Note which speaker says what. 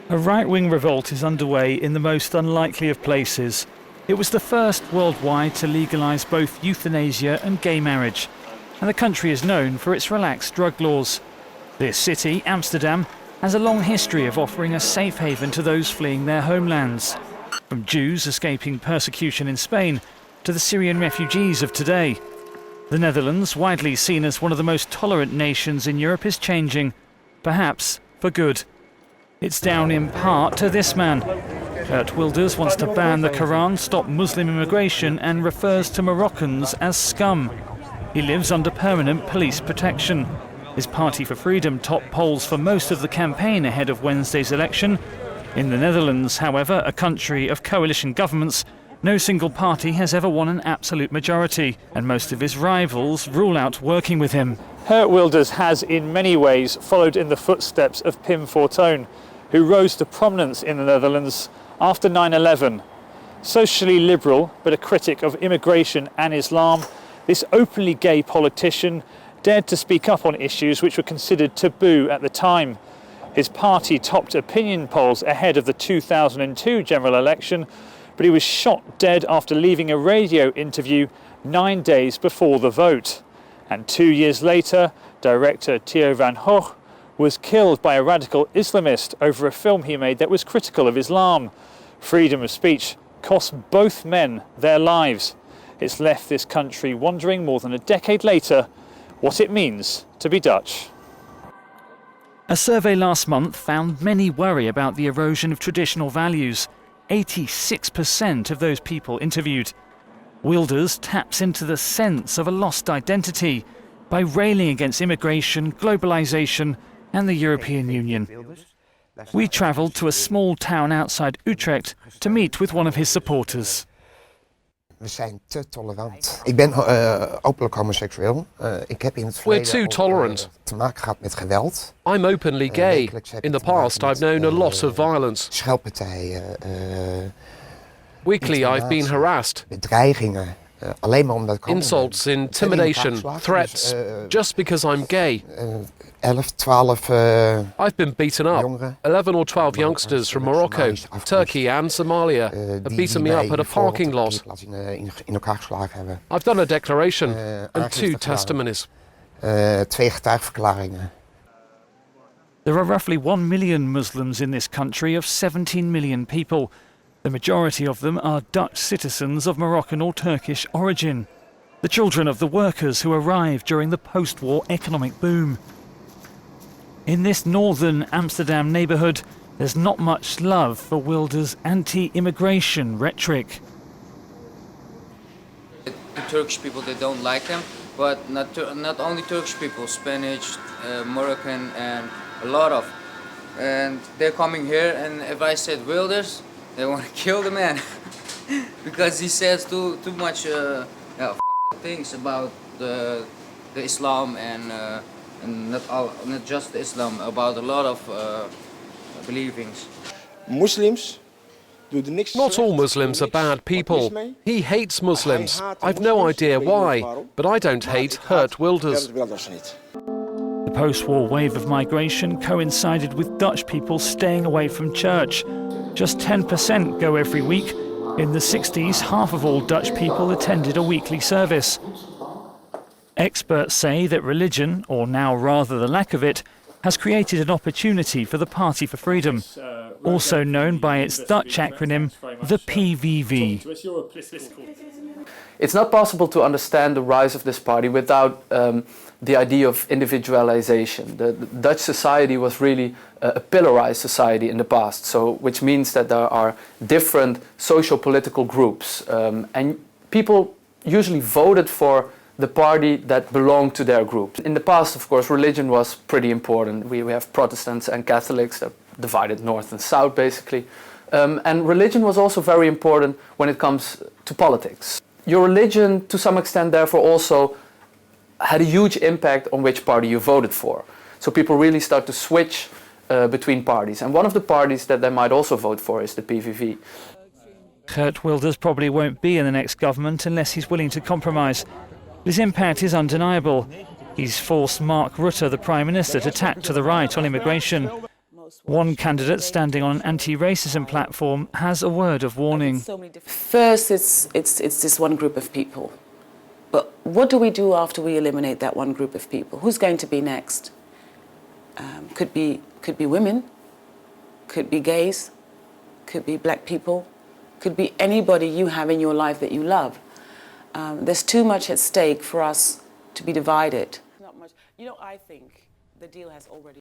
Speaker 1: A right-wing revolt is underway in the most unlikely of places. It was the first worldwide to legalise both euthanasia and gay marriage, and the country is known for its relaxed drug laws. This city, Amsterdam, has a long history of offering a safe haven to those fleeing their homelands, from Jews escaping persecution in Spain to the Syrian refugees of today. The Netherlands, widely seen as one of the most tolerant nations in Europe, is changing, perhaps for good. It's down in part to this man. Geert Wilders wants to ban the Quran, stop Muslim immigration and refers to Moroccans as scum. He lives under permanent police protection. His Party for Freedom topped polls for most of the campaign ahead of Wednesday's election. In the Netherlands, however, a country of coalition governments, no single party has ever won an absolute majority, and most of his rivals rule out working with him. Geert Wilders has in many ways followed in the footsteps of Pim Fortuyn, who rose to prominence in the Netherlands after 9/11. Socially liberal, but a critic of immigration and Islam, this openly gay politician dared to speak up on issues which were considered taboo at the time. His party topped opinion polls ahead of the 2002 general election, but he was shot dead after leaving a radio interview 9 days before the vote. And 2 years later, director Theo van Gogh was killed by a radical Islamist over a film he made that was critical of Islam. Freedom of speech cost both men their lives. It's left this country wondering more than a decade later what it means to be Dutch. A survey last month found many worry about the erosion of traditional values. 86% of those people interviewed. Wilders taps into the sense of a lost identity by railing against immigration, globalisation and the European Union. We travelled to a small town outside Utrecht to meet with one of his supporters.
Speaker 2: We zijn te tolerant. Ik ben openlijk homoseksueel. Ik heb in het verleden
Speaker 3: We're too tolerant.
Speaker 2: te maken gehad met geweld.
Speaker 3: I'm openly gay. In the past, I've known a lot of violence.
Speaker 2: Scheldpartijen.
Speaker 3: Weekly, I've been harassed.
Speaker 2: Bedreigingen. Alleen maar omdat ik
Speaker 3: Insults, intimidation, threats, just because I'm gay.
Speaker 2: 11, 12
Speaker 3: I've been beaten up. 11 or 12 youngsters from Morocco, Turkey and Somalia have beaten me up at a parking lot.
Speaker 2: in elkaar geslagen hebben.
Speaker 3: I've done a declaration and 2 testimonies.
Speaker 2: 2 getuigverklaringen.
Speaker 1: There are roughly 1 million Muslims in this country of 17 million people. The majority of them are Dutch citizens of Moroccan or Turkish origin, the children of the workers who arrived during the post-war economic boom. In this northern Amsterdam neighbourhood, there's not much love for Wilders' anti-immigration rhetoric.
Speaker 4: The Turkish people, they don't like him, but not only Turkish people, Spanish, Moroccan and a lot of. And they're coming here, and if I said Wilders, they want to kill the man because he says too much things about the Islam and not just Islam, about a lot of believings.
Speaker 5: Muslims.
Speaker 3: Not all Muslims are bad people. He hates Muslims. I've no idea why, but I don't hate Geert Wilders.
Speaker 1: The post-war wave of migration coincided with Dutch people staying away from church. Just 10% go every week. In the 60s, half of all Dutch people attended a weekly service. Experts say that religion, or now rather the lack of it, has created an opportunity for the Party for Freedom, also known by its Dutch acronym, the PVV.
Speaker 6: It's not possible to understand the rise of this party without the idea of individualization. The Dutch society was really a pillarized society in the past, so which means that there are different socio-political groups, and people usually voted for the party that belonged to their group. In the past, of course, religion was pretty important. We have Protestants and Catholics that divided north and south, basically. And religion was also very important when it comes to politics. Your religion, to some extent, therefore, also had a huge impact on which party you voted for. So people really start to switch between parties. And one of the parties that they might also vote for is the PVV.
Speaker 1: Geert Wilders probably won't be in the next government unless he's willing to compromise. His impact is undeniable. He's forced Mark Rutte, the Prime Minister, to tack to the right on immigration. One candidate standing on an anti-racism platform has a word of warning.
Speaker 5: First, it's this one group of people. But what do we do after we eliminate that one group of people? Who's going to be next? Could be women, could be gays, could be black people, could be anybody you have in your life that you love. There's too much at stake for us to be divided. Not much. You know, I think the deal has already